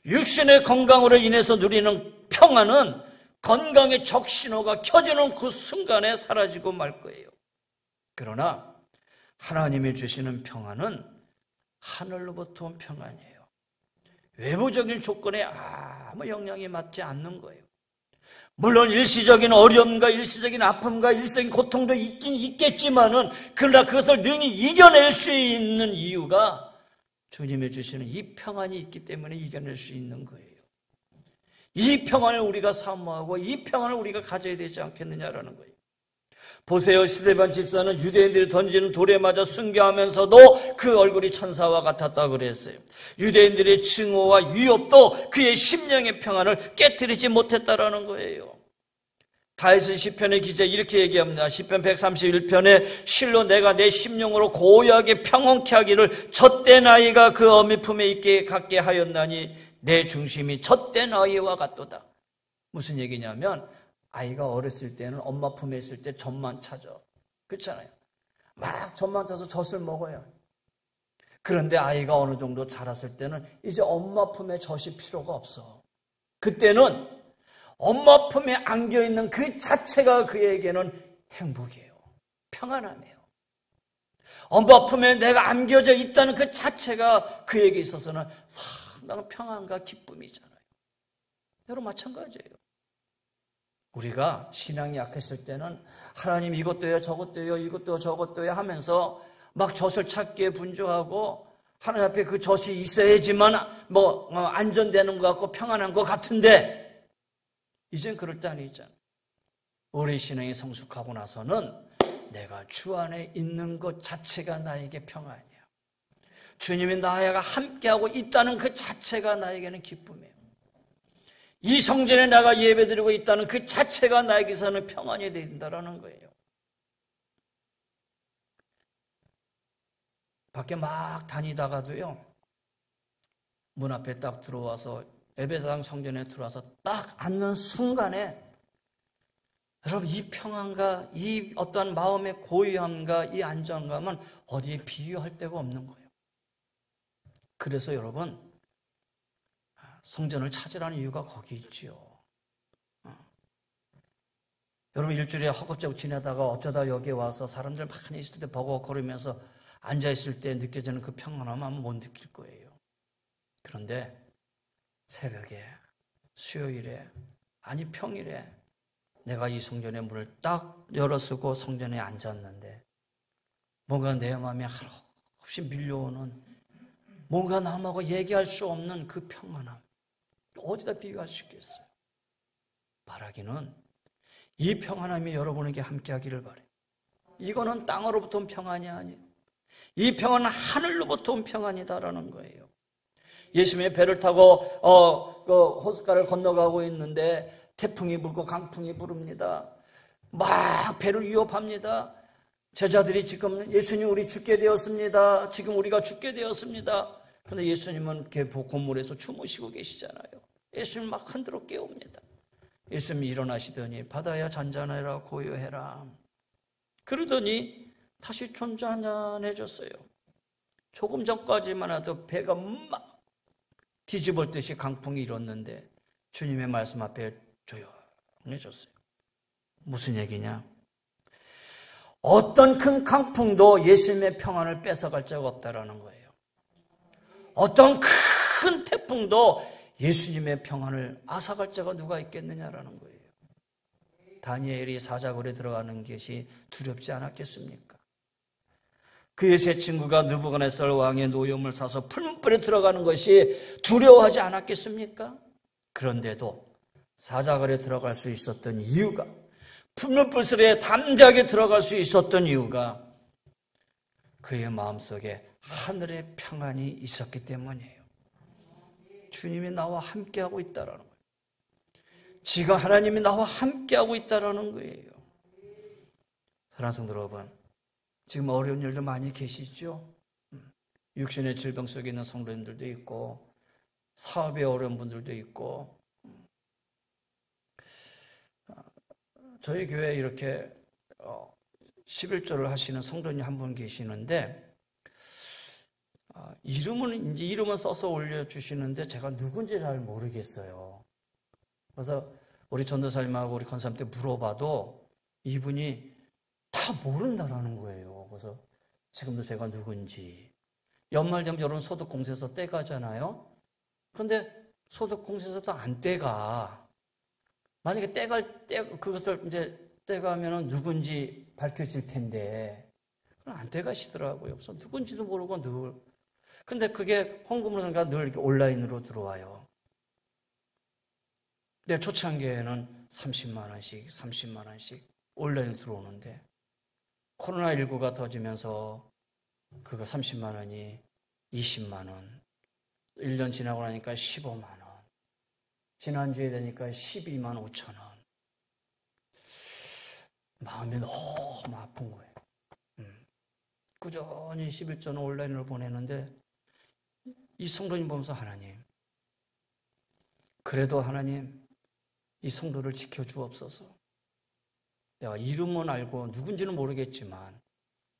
육신의 건강으로 인해서 누리는 평안은 건강의 적신호가 켜지는 그 순간에 사라지고 말 거예요. 그러나 하나님이 주시는 평안은 하늘로부터 온 평안이에요. 외부적인 조건에 아무 영향이 맞지 않는 거예요. 물론 일시적인 어려움과 일시적인 아픔과 일시적인 고통도 있긴 있겠지만은 그러나 그것을 능히 이겨낼 수 있는 이유가 주님이 주시는 이 평안이 있기 때문에 이겨낼 수 있는 거예요. 이 평안을 우리가 사모하고 이 평안을 우리가 가져야 되지 않겠느냐라는 거예요. 보세요. 스데반 집사는 유대인들이 던지는 돌에 맞아 순교하면서도 그 얼굴이 천사와 같았다고 그랬어요. 유대인들의 증오와 위협도 그의 심령의 평안을 깨트리지 못했다라는 거예요. 다윗은 시편의 기자 이렇게 얘기합니다. 시편 131편에 실로 내가 내 심령으로 고요하게 평온케 하기를 젖된 아이가 그 어미 품에 있게 갖게 하였나니 내 중심이 젖된 아이와 같도다. 무슨 얘기냐면 아이가 어렸을 때는 엄마 품에 있을 때 젖만 차죠. 그렇잖아요. 막 젖만 차서 젖을 먹어요. 그런데 아이가 어느 정도 자랐을 때는 이제 엄마 품에 젖이 필요가 없어. 그때는 엄마 품에 안겨있는 그 자체가 그에게는 행복이에요. 평안함이에요. 엄마 품에 내가 안겨져 있다는 그 자체가 그에게 있어서는 상당한 평안과 기쁨이잖아요. 여러분 마찬가지예요. 우리가 신앙이 약했을 때는 하나님 이것도요 저것도요 이것도 저것도요 하면서 막 젖을 찾기에 분주하고 하나님 앞에 그 젖이 있어야지만 안전되는 것 같고 평안한 것 같은데 이젠 그럴 때 아니잖아요. 우리 신앙이 성숙하고 나서는 내가 주 안에 있는 것 자체가 나에게 평안이야. 주님이 나와 함께하고 있다는 그 자체가 나에게는 기쁨이에요. 이 성전에 나가 예배드리고 있다는 그 자체가 나에게서는 평안이 된다는 거예요. 밖에 막 다니다가도요, 문 앞에 딱 들어와서 에베소당 성전에 들어와서 딱 앉는 순간에 여러분 이 평안과 이 어떠한 마음의 고요함과 이 안정감은 어디에 비유할 데가 없는 거예요. 그래서 여러분 성전을 찾으라는 이유가 거기 있지요. 여러분 일주일에 허겁지겁 지내다가 어쩌다 여기에 와서 사람들 많이 있을 때 버거거리면서 앉아있을 때 느껴지는 그 평안함은 아마 못 느낄 거예요. 그런데 새벽에 수요일에 아니 평일에 내가 이 성전의 문을 딱 열어쓰고 성전에 앉았는데 뭔가 내 마음에 한없이 밀려오는 뭔가 남하고 얘기할 수 없는 그 평안함 어디다 비교할 수 있겠어요? 바라기는 이 평안함이 여러분에게 함께하기를 바라요. 이거는 땅으로부터 온 평안이 아니에요. 이 평안은 하늘로부터 온 평안이다라는 거예요. 예수님의 배를 타고 호숫가를 건너가고 있는데 태풍이 불고 강풍이 부릅니다. 막 배를 위협합니다. 제자들이 지금 예수님 우리 죽게 되었습니다. 지금 우리가 죽게 되었습니다. 그런데 예수님은 곤물에서 주무시고 계시잖아요. 예수님 막 흔들어 깨웁니다. 예수님이 일어나시더니 바다야 잔잔해라 고요해라. 그러더니 다시 존잔해졌어요. 조금 전까지만 해도 배가 막 뒤집을 듯이 강풍이 일었는데 주님의 말씀 앞에 조용해졌어요. 무슨 얘기냐? 어떤 큰 강풍도 예수님의 평안을 뺏어갈 자가 없다라는 거예요. 어떤 큰 태풍도 예수님의 평안을 앗아갈 자가 누가 있겠느냐라는 거예요. 다니엘이 사자굴에 들어가는 것이 두렵지 않았겠습니까? 그의 세 친구가 느부갓네살 왕의 노염을 사서 풀무불에 들어가는 것이 두려워하지 않았겠습니까? 그런데도 사자굴에 들어갈 수 있었던 이유가, 풀무불에 담대하게 들어갈 수 있었던 이유가 그의 마음속에 하늘의 평안이 있었기 때문이에요. 주님이 나와 함께하고 있다는 거예요. 지금 하나님이 나와 함께하고 있다는 거예요. 사랑하는 성도 여러분, 지금 어려운 일도 많이 계시죠? 육신의 질병 속에 있는 성도님들도 있고 사업에 어려운 분들도 있고, 저희 교회에 이렇게 11조를 하시는 성도님 한 분 계시는데 이름은 써서 올려주시는데 제가 누군지 잘 모르겠어요. 그래서 우리 전도사님하고 우리 권사님한테 물어봐도 이분이 다 모른다라는 거예요. 그래서 지금도 제가 누군지, 연말 되면 여러분 소득공제서 떼가잖아요. 그런데 소득공제서도 안 떼가. 만약에 그것을 이제 떼가면은 누군지 밝혀질 텐데 그건 안 떼가시더라고요. 그래서 누군지도 모르고 늘. 근데 그게 헌금으로가 늘 이렇게 온라인으로 들어와요. 근데 초창기에는 30만 원씩 온라인으로 들어오는데 코로나19가 터지면서 그거 30만 원이 20만 원, 1년 지나고 나니까 15만 원, 지난주에 되니까 12만 5천 원. 마음이 너무 아픈 거예요. 꾸준히 11조는 온라인으로 보내는데 이 성도님 보면서 하나님, 그래도 하나님 이 성도를 지켜주옵소서. 내가 이름은 알고 누군지는 모르겠지만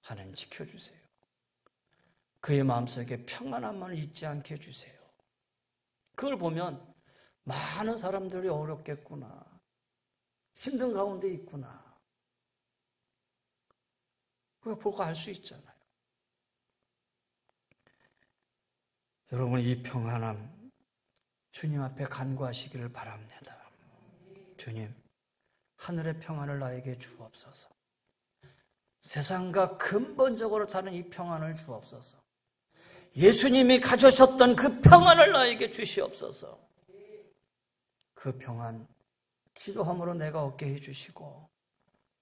하나님 지켜주세요. 그의 마음속에 평안함을 잊지 않게 해주세요. 그걸 보면 많은 사람들이 어렵겠구나, 힘든 가운데 있구나, 그걸 보고 알 수 있잖아요. 여러분, 이 평안함 주님 앞에 간구하시기를 바랍니다. 주님, 하늘의 평안을 나에게 주옵소서. 세상과 근본적으로 다른 이 평안을 주옵소서. 예수님이 가져셨던 그 평안을 나에게 주시옵소서. 그 평안 기도함으로 내가 얻게 해주시고,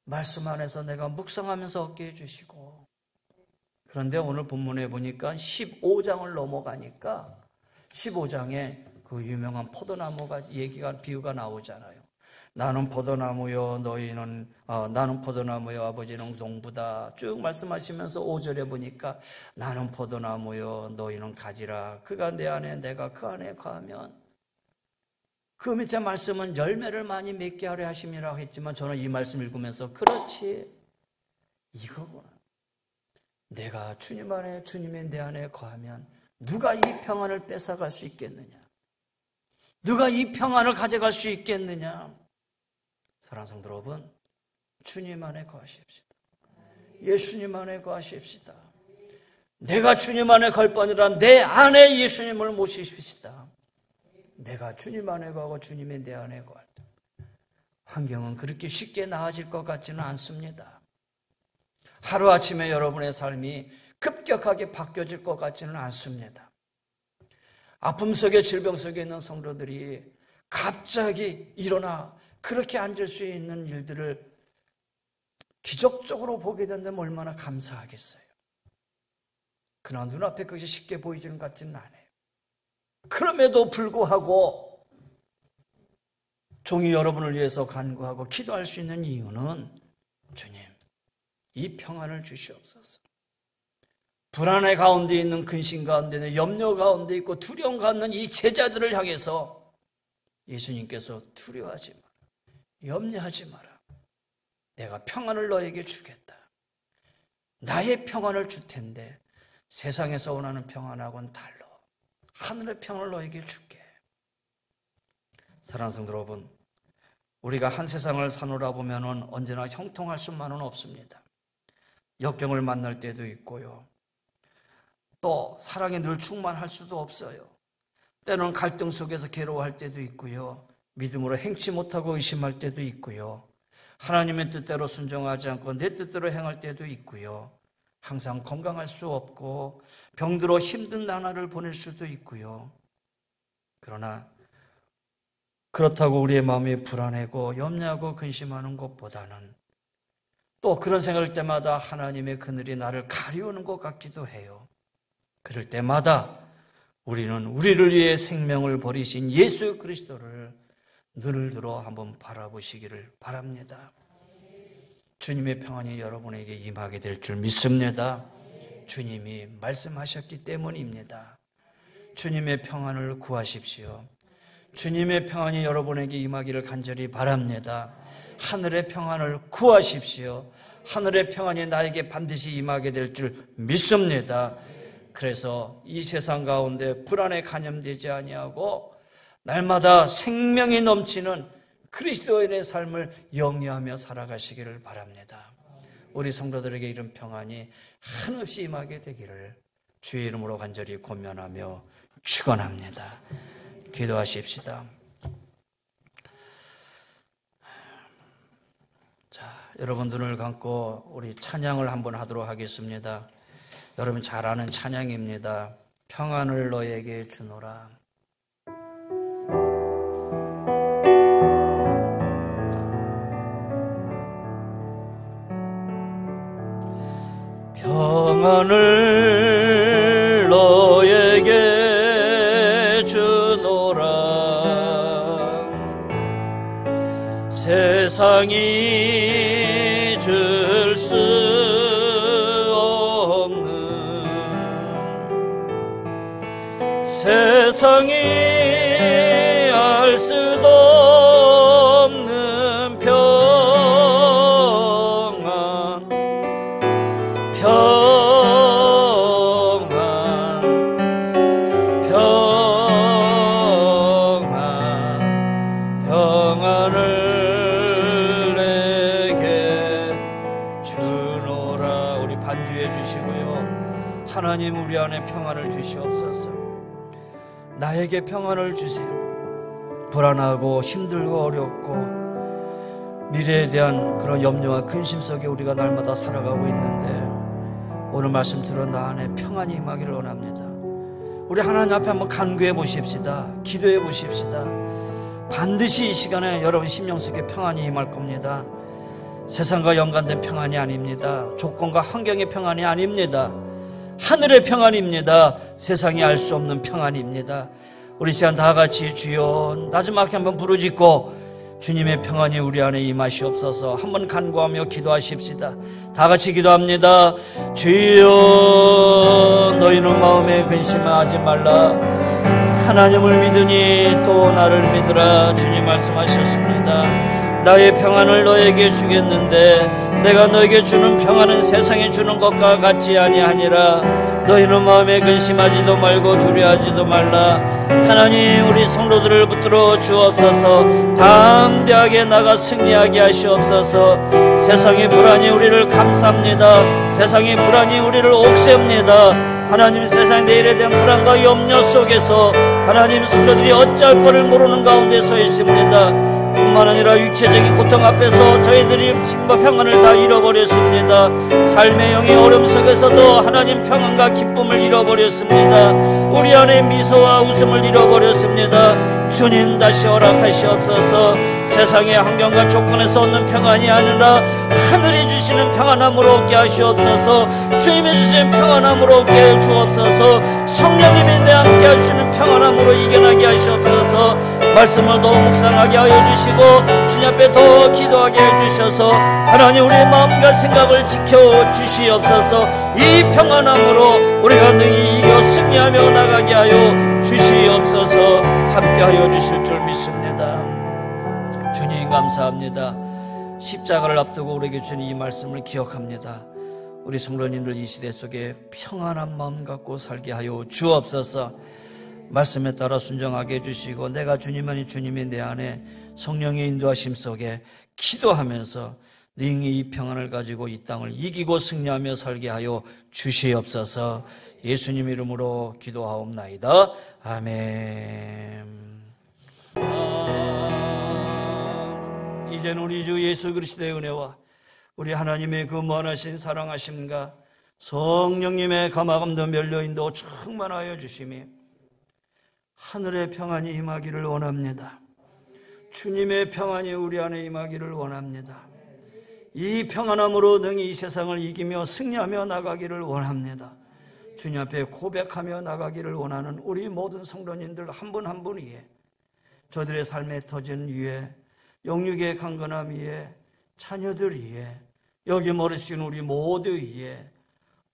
말씀 안에서 내가 묵상하면서 얻게 해주시고. 그런데 오늘 본문에 보니까 15장을 넘어가니까 15장에 그 유명한 포도나무가 비유가 나오잖아요. 나는 포도나무요, 나는 포도나무요, 아버지는 농부다. 쭉 말씀하시면서 5절에 보니까 나는 포도나무요, 너희는 가지라. 그가 내 안에, 내가 그 안에 거하면. 그 밑에 말씀은 열매를 많이 맺게 하려 하심이라고 했지만 저는 이 말씀 읽으면서 그렇지, 이거구나. 내가 주님 안에, 주님의 내 안에 거하면 누가 이 평안을 뺏어갈 수 있겠느냐? 누가 이 평안을 가져갈 수 있겠느냐? 사랑하는 성도 여러분, 주님 안에 거하십시다. 예수님 안에 거하십시다. 내가 주님 안에 갈 뻔이라 내 안에 예수님을 모시십시다. 내가 주님 안에 거하고 주님의 내 안에 거할 때 환경은 그렇게 쉽게 나아질 것 같지는 않습니다. 하루아침에 여러분의 삶이 급격하게 바뀌어질 것 같지는 않습니다. 아픔 속에, 질병 속에 있는 성도들이 갑자기 일어나 그렇게 앉을 수 있는 일들을 기적적으로 보게 된다면 얼마나 감사하겠어요. 그러나 눈앞에 그것이 쉽게 보이지는 것 같지는 않아요. 그럼에도 불구하고 종이 여러분을 위해서 간구하고 기도할 수 있는 이유는 주님, 이 평안을 주시옵소서. 불안의 가운데 있는 근심 가운데 있는 염려 가운데 있고 두려움 가운데 있는 이 제자들을 향해서 예수님께서 두려워하지 마라, 염려하지 마라, 내가 평안을 너에게 주겠다. 나의 평안을 줄 텐데 세상에서 원하는 평안하고는 달라. 하늘의 평안을 너에게 줄게. 사랑하는 성도 여러분, 우리가 한 세상을 사노라 보면 언제나 형통할 수만은 없습니다. 역경을 만날 때도 있고요, 또 사랑에 늘 충만할 수도 없어요. 때로는 갈등 속에서 괴로워할 때도 있고요, 믿음으로 행치 못하고 의심할 때도 있고요, 하나님의 뜻대로 순종하지 않고 내 뜻대로 행할 때도 있고요, 항상 건강할 수 없고 병들어 힘든 나날을 보낼 수도 있고요. 그러나 그렇다고 우리의 마음이 불안하고 염려하고 근심하는 것보다는 또 그런 생각할 때마다 하나님의 그늘이 나를 가리우는 것 같기도 해요. 그럴 때마다 우리는 우리를 위해 생명을 버리신 예수 그리스도를 눈을 들어 한번 바라보시기를 바랍니다. 주님의 평안이 여러분에게 임하게 될 줄 믿습니다. 주님이 말씀하셨기 때문입니다. 주님의 평안을 구하십시오. 주님의 평안이 여러분에게 임하기를 간절히 바랍니다. 하늘의 평안을 구하십시오. 하늘의 평안이 나에게 반드시 임하게 될 줄 믿습니다. 그래서 이 세상 가운데 불안에 간염되지 아니하고 날마다 생명이 넘치는 그리스도인의 삶을 영위하며 살아가시기를 바랍니다. 우리 성도들에게 이런 평안이 한없이 임하게 되기를 주의 이름으로 간절히 권면하며 축원합니다. 기도하십시다. 자, 여러분 눈을 감고 우리 찬양을 한번 하도록 하겠습니다. 여러분 잘 아는 찬양입니다. 평안을 너에게 주노라. 평안을 너에게 주노라. 세상이 줄 수 없는, 세상이 알 수도 없는 평안, 평안을 내게 주노라. 우리 반주해 주시고요. 하나님 우리 안에 평안을 주시옵소서. 나에게 평안을 주세요. 불안하고 힘들고 어렵고 미래에 대한 그런 염려와 근심 속에 우리가 날마다 살아가고 있는데 오늘 말씀 들어 나 안에 평안이 임하기를 원합니다. 우리 하나님 앞에 한번 간구해 보십시다. 기도해 보십시다. 반드시 이 시간에 여러분 심령 속에 평안이 임할 겁니다. 세상과 연관된 평안이 아닙니다. 조건과 환경의 평안이 아닙니다. 하늘의 평안입니다. 세상이 알 수 없는 평안입니다. 우리 시간 다 같이 주여 나지막히 한번 부르짖고 주님의 평안이 우리 안에 임하시옵소서. 한번 간구하며 기도하십시다. 다 같이 기도합니다. 주여 너희는 마음에 근심하지 말라. 하나님을 믿으니 또 나를 믿으라. 주님 말씀하셨습니다. 나의 평안을 너에게 주겠는데 내가 너에게 주는 평안은 세상에 주는 것과 같지 아니하니라. 너희는 마음에 근심하지도 말고 두려워하지도 말라. 하나님 우리 성도들을 붙들어 주옵소서. 담대하게 나가 승리하게 하시옵소서. 세상의 불안이 우리를 감쌉니다. 세상의 불안이 우리를 옥셉니다. 하나님 세상 내일에 대한 불안과 염려 속에서 하나님 성도들이 어찌할 바를 모르는 가운데 서 있습니다. 뿐만 아니라 육체적인 고통 앞에서 저희들이 신과 평안을 다 잃어버렸습니다. 삶의 영의 어려움 속에서도 하나님 평안과 기쁨을 잃어버렸습니다. 우리 안에 미소와 웃음을 잃어버렸습니다. 주님 다시 허락하시옵소서. 세상의 환경과 조건에서 얻는 평안이 아니라 하늘이 주시는 평안함으로 얻게 하시옵소서. 주님이 주시는 평안함으로 얻게 해 주옵소서. 성령님이 내 함께 하시는 평안함으로 이겨나게 하시옵소서. 말씀을 더 묵상하게 하여 주시고 주님 앞에 더 기도하게 해 주셔서 하나님 우리의 마음과 생각을 지켜 주시옵소서. 이 평안함으로 우리가 능히 이겨 승리하며 나가게 하여 주시옵소서. 함께 하여 주실 줄 믿습니다. 주님 감사합니다. 십자가를 앞두고 우리에게 주신 이 말씀을 기억합니다. 우리 성도님들 이 시대 속에 평안한 마음 갖고 살게 하여 주옵소서. 말씀에 따라 순종하게 해주시고 내가 주님만이 주님이 내 안에 성령의 인도하심 속에 기도하면서 능히 이 평안을 가지고 이 땅을 이기고 승리하며 살게 하여 주시옵소서. 예수님 이름으로 기도하옵나이다. 아멘. 이제는 우리 주 예수 그리스도의 은혜와 우리 하나님의 그 무한하신 사랑하심과 성령님의 감화감도 면류인도 충만하여 주심이 하늘의 평안이 임하기를 원합니다. 주님의 평안이 우리 안에 임하기를 원합니다. 이 평안함으로 능히 이 세상을 이기며 승리하며 나가기를 원합니다. 주님 앞에 고백하며 나가기를 원하는 우리 모든 성도님들 한 분 한 분 위에 저들의 삶의 터전 위에 영육의 강건함 위에 자녀들 위에 여기 머리신 우리 모두 위에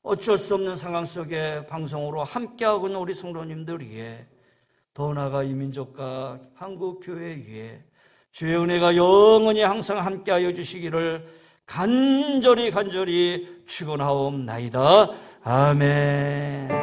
어쩔 수 없는 상황 속에 방송으로 함께하고 있는 우리 성도님들 위에 더 나아가 이 민족과 한국교회 위에 주의 은혜가 영원히 항상 함께하여 주시기를 간절히 축원하옵나이다. 아멘.